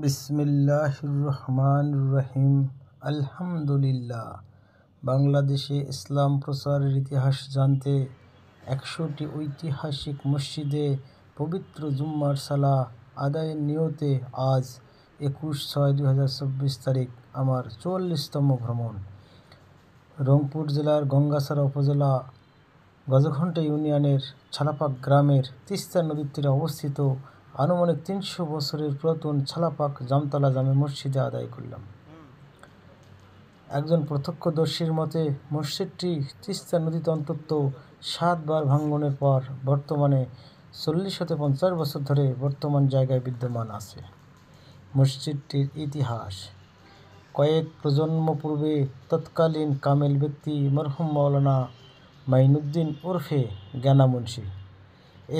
বিসমিল্লাহির রহমানির রহিম। আলহামদুলিল্লাহ। বাংলাদেশে ইসলাম প্রচারের ইতিহাস জানতে ১০০টি ঐতিহাসিক মসজিদে পবিত্র জুম্মার সালাহ আদায়ের নিয়তে আজ ২১/৬/২০২৪ তারিখ আমার ৪৪তম ভ্রমণ। রংপুর জেলার গঙ্গাছড়া উপজেলা গজঘণ্টা ইউনিয়নের ছালাপাক গ্রামের তিস্তা নদীর তীরে অবস্থিত আনুমানিক ৩০০ বছরের পুরাতন ছালাপাক জামতলা জামে মসজিদে আদায় করলাম। একজন প্রত্যক্ষদর্শীর মতে মসজিদটি তিস্তা নদীতে অন্তত ৭ বার ভাঙনের পর বর্তমানে ৪০-৫০ বছর ধরে বর্তমান জায়গায় বিদ্যমান আছে। মসজিদটির ইতিহাস: কয়েক প্রজন্ম পূর্বে তৎকালীন কামেল ব্যক্তি মরহুম মাওলানা মাইনুদ্দিন ওরফে জ্ঞানা মুন্সি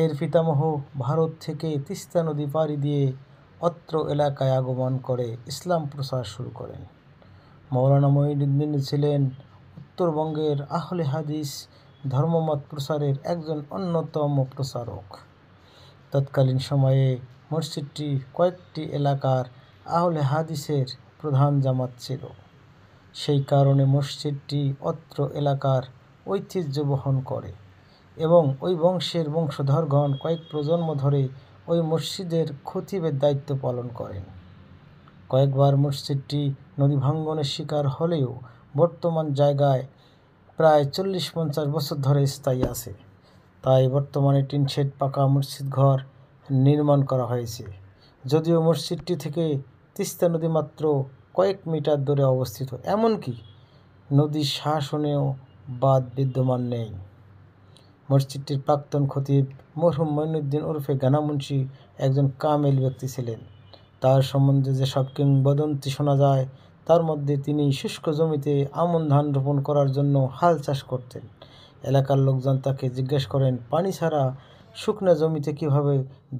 এর পিতামহ ভারত থেকে তিস্তা নদী পাড়ি দিয়ে অত্র এলাকায় আগমন করে ইসলাম প্রচার শুরু করেন। মাওলানা মাইনুদ্দিন ছিলেন উত্তরবঙ্গের আহলে হাদিস ধর্মমত প্রচারের একজন অন্যতম প্রচারক। তৎকালীন সময়ে মসজিদটি কয়েকটি এলাকার আহলে হাদিসের প্রধান জামাত ছিল। সেই কারণে মসজিদটি অত্র এলাকার ঐতিহ্য বহন করে এবং ওই বংশের বংশধরগণ কয়েক প্রজন্ম ধরে ওই মসজিদের খতিবের দায়িত্ব পালন করেন। কয়েকবার মসজিদটি নদী ভাঙ্গনের শিকার হলেও বর্তমান জায়গায় প্রায় ৪০-৫০ বছর ধরে স্থায়ী আছে। তাই বর্তমানে টিনশেড পাকা মসজিদ ঘর নির্মাণ করা হয়েছে। যদিও মসজিদটি থেকে তিস্তা নদী মাত্র কয়েক মিটার দূরে অবস্থিত, এমনকি নদীর শাসনেও বাঁধ বিদ্যমান নেই। মসজিদটির প্রাক্তন খতিব মরহুম মাইনুদ্দিন ওরফে জ্ঞানা মুন্সি একজন কামেল ব্যক্তি ছিলেন। তার সম্বন্ধে যেসব কিংবদন্তি শোনা যায় তার মধ্যে তিনি শুষ্ক জমিতে আমন ধান রোপণ করার জন্য হাল চাষ করতেন। এলাকার লোকজন তাকে জিজ্ঞেস করেন, পানি ছাড়া শুকনো জমিতে কিভাবে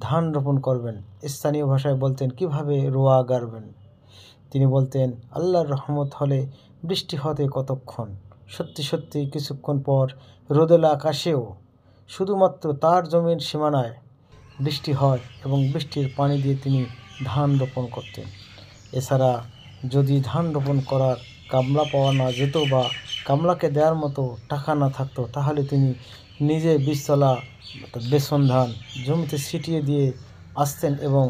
ধান রোপণ করবেন? স্থানীয় ভাষায় বলতেন, কিভাবে রোয়া গাড়বেন? তিনি বলতেন, আল্লাহর রহমত হলে বৃষ্টি হতে কতক্ষণ। সত্যি সত্যি কিছুক্ষণ পর রোদেলা আকাশেও শুধুমাত্র তার জমির সীমানায় বৃষ্টি হয় এবং বৃষ্টির পানি দিয়ে তিনি ধান রোপণ করতেন। এছাড়া যদি ধান রোপণ করার কামলা পাওয়া না যেত বা কামলাকে দেওয়ার মতো টাকা না থাকতো, তাহলে তিনি নিজে বীজতলা বেসন ধান জমিতে ছিটিয়ে দিয়ে আসতেন এবং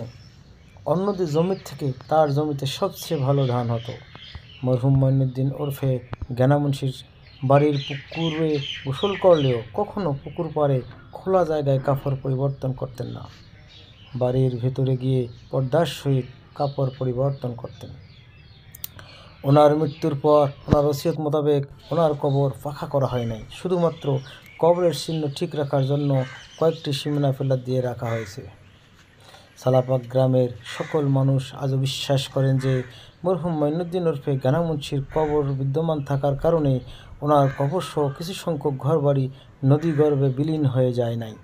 অন্যদের জমির থেকে তার জমিতে সবচেয়ে ভালো ধান হতো। মরহুম মাইনুদ্দিন ওরফে জ্ঞানা মুন্সির বাড়ির পুকুরে গোসল করলেও কখনো পুকুর পাড়ে খোলা জায়গায় কাপড় পরিবর্তন করতেন না। বাড়ির ভেতরে গিয়ে পর্দার সহিত কাপড় পরিবর্তন করতেন। ওনার মৃত্যুর পর ওনার ওসিয়ত মোতাবেক ওনার কবর পাখা করা হয় নাই, শুধুমাত্র কবরের চিহ্ন ঠিক রাখার জন্য কয়েকটি সীমানা ফেলার দিয়ে রাখা হয়েছে। ছালাপাক গ্রামের সকল মানুষ আজও বিশ্বাস করেন যে মরহুম মাইনুদ্দিন ওরফে জ্ঞানা মুন্সির কবর বিদ্যমান থাকার কারণে ওনার কবরসহ কিছু সংখ্যক ঘরবাড়ি নদীগর্ভে বিলীন হয়ে যায় নাই,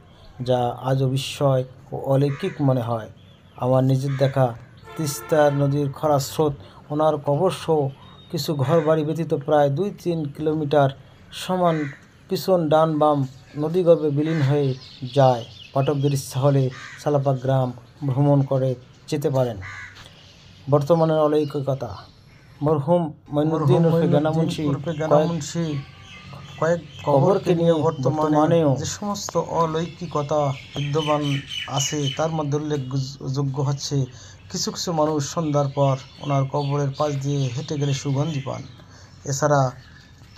যা আজও বিস্ময় ও অলৌকিক মনে হয়। আমার নিজের দেখা তিস্তা নদীর খরা স্রোত ওনার কবরসহ কিছু ঘরবাড়ি ব্যতীত প্রায় ২-৩ কিলোমিটার সমান পিছন ডান বাম নদীগর্ভে বিলীন হয়ে যায়। পাঠকদের ইচ্ছা হলে ছালাপাক গ্রাম ভ্রমণ করে যেতে পারেন। বর্তমানের অলৌকিকতা: মরহুম মাইনুদ্দিন ওরফে জ্ঞানা মুন্সি কয়েক কবরকে নিয়ে বর্তমানেও যে সমস্ত অলৌকিকতা বিদ্যমান আছে তার মধ্যে উল্লেখযোগ্য হচ্ছে, কিছু কিছু মানুষ সন্ধ্যার পর ওনার কবরের পাশ দিয়ে হেঁটে গেলে সুগন্ধি পান। এছাড়া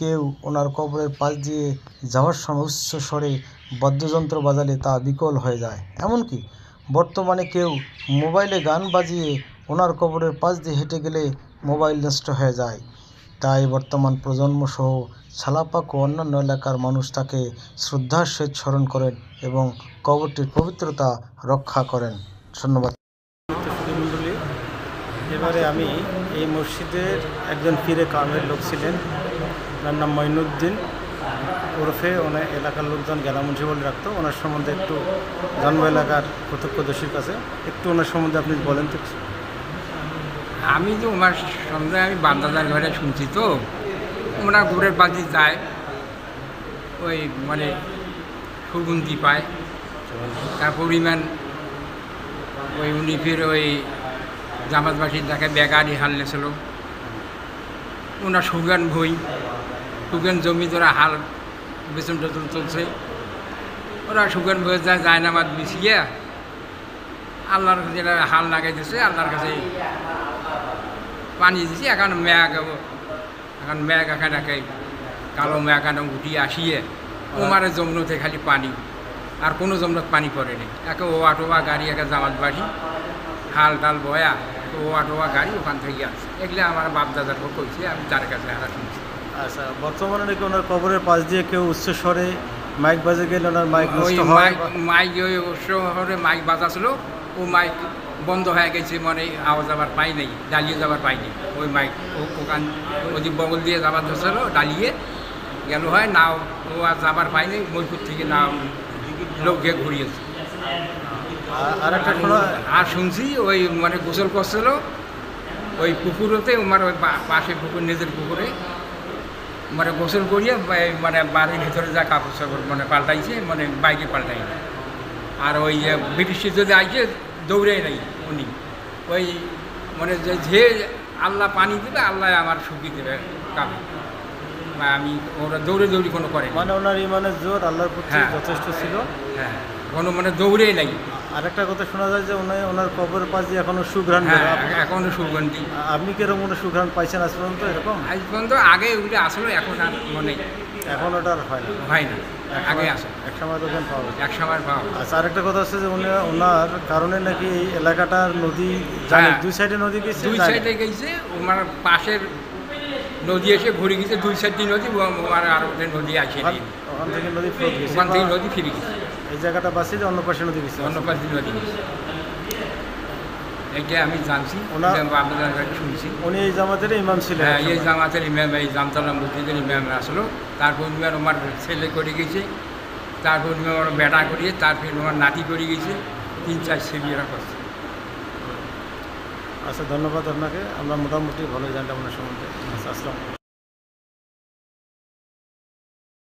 কেউ ওনার কবরের পাশ দিয়ে যাওয়ার সময় উচ্চ স্বরে বাদ্যযন্ত্র বাজালে তা বিকল হয়ে যায়। এমনকি বর্তমানে কেউ মোবাইলে গান বাজিয়ে ওনার কবরের পাশ দিয়ে হেঁটে গেলে মোবাইল নষ্ট হয়ে যায়। তাই বর্তমান প্রজন্মসহ ছালাপাক ও অন্যান্য এলাকার মানুষ তাকে শ্রদ্ধার সহিত স্মরণ করেন এবং কবরটির পবিত্রতা রক্ষা করেন। ধন্যবাদ। এবারে আমি এই মসজিদের একজন পীরে কামের লোক ছিলেন, তার নাম মাইনুদ্দিন ওরফে ওনার এলাকার লোকজন জ্ঞানা মুন্সি বলে রাখতো। ওনার সম্বন্ধে একটু জন্ম এলাকার প্রত্যক্ষদর্শীর কাছে একটু ওনার সম্বন্ধে আপনি বলেন তো। আমি তো ওনার সম্বন্ধে আমি বান্দাদার ঘরে শুনছি, তো ওনার গোড়ের বাজি যায়, ওই মানে সুগন্ধি পায়, তার পরিমাণ ওই উনি ফির ওই জামাতবাসীর দেখে বেগারি হাল নেছিল ওনার সুগান ভই সুগান জমি ধরা হাল বেতন টেতন চলছে ওরা সুগান ভয়ে যায় নামাজ বিছিয়ে আল্লাহর যেটা হাল লাগাইতেছে আল্লাহর কাছে পানি দিছি এখন মেঘ এখানে কালো মেঘ এখানে উঠিয়ে আসিয়ে ওমারে যমুনতে খালি পানি আর কোনো যমুনত পানি পড়েনি একে ওয়া টোয়া গাড়ি একে জামাতবাসী হাল টাল বয়া ওয়া টোয়া গাড়ি ওখান থেকে আসছে এগুলো আমার বাপ দাদারকে কইছে আমি তার কাছে হারা শুনছি। আচ্ছা, বর্তমানে নাকি ওনার কবরের পাশ দিয়ে কেউ উচ্চস্বরে মাইক বাজে গেলে ওনার মাইক ওই নষ্ট হয়। মাইক ওই শহরে মাইক বাজাছিল ও মাইক বন্ধ হয়ে গেছে মানে আওয়াজ আবার পাই নাই ডালিয়ে যাবার পাইনি ওই মাইক ওখান ওই বগল দিয়ে যাবার ধরছিল ডালিয়ে গেল হয় নাও ও আর যাবার পাইনি মৈপুর থেকে নাও লোক গিয়ে ঘুরিয়েছে। আর একটা শোনা আর শুনছি ওই মানে গোসল করছিল ওই পুকুরেতে মানে ওই পাশে পুকুর নিজের পুকুরে মানে গোসল করিয়ে মানে বাড়ির ভিতরে যা কাপড় চাপড় মানে পাল্টাইছে মানে বাইকে পাল্টাইনি আর ওই ব্রিটিশ যদি আইছে দৌড়ে নাই উনি ওই মানে যে আল্লাহ পানি দেবে আল্লাহ আমার সুখী দেবে কাপড় আমি ওরা দৌড়ে দৌড়ি কোনো করে মানে ওনার ইমানের জোর আল্লাহর প্রতি হ্যাঁ। যথেষ্ট ছিল। হ্যাঁ কোনো মানে দৌড়ে নাই। আরেকটা কথা শোনা যায় যে ওনার কবরের পাশ দিয়ে এখনো সুঘ্রাণ হ্যাঁ বের হয়। এখনো সুগন্ধি। আপনি কিরকম কোনো সুঘ্রাণ পাইছেন আজ পর্যন্ত এরকম? আজ পর্যন্ত আগে ওগুলো আসলো এখন আর মনে এখন ওটা আর হয় না। হয় না আগে আসে এক সময় তো পাওয়া যায়। এক সময় পাওয়া আচ্ছা, আরেকটা কথা হচ্ছে যে ওনার কারণে নাকি এই এলাকাটার নদী জানেন হ্যাঁ। দুই সাইডে নদী গেছে দুই জানেন? সাইডে গেছে ওমার পাশের নদী এসে ঘুরে গেছে দুই সাইডটি নদী ওমার আর ওদের নদী আসে ওখান থেকে নদী ফ্লোট গেছে ওখান থেকে বা নদী ফিরে গেছে এই জায়গাটা বাসে যে অন্য পাশে নদী গেছে। অন্য পাশ দিয়ে নদী গেছে এইটা আমি জানছি ওনার- আপনাদের কাছে শুনছি। উনি এই জামাতের ইমাম ছিলেন হ্যাঁ এই একসময়। জামাতের ইমাম এই জামতলা মসজিদের ইমাম আসলো তারপর ইমাম আমার ছেলে করে গেছে তারপর ইমাম আমার বেটা করিয়ে তারপর আমার নাতি করে গেছে 3-4 ছেলেরা করছে। আচ্ছা, ধন্যবাদ আপনাকে। আমরা মোটামুটি ভালোই জানলাম আপনার সম্বন্ধে। আচ্ছা, আসসালাম।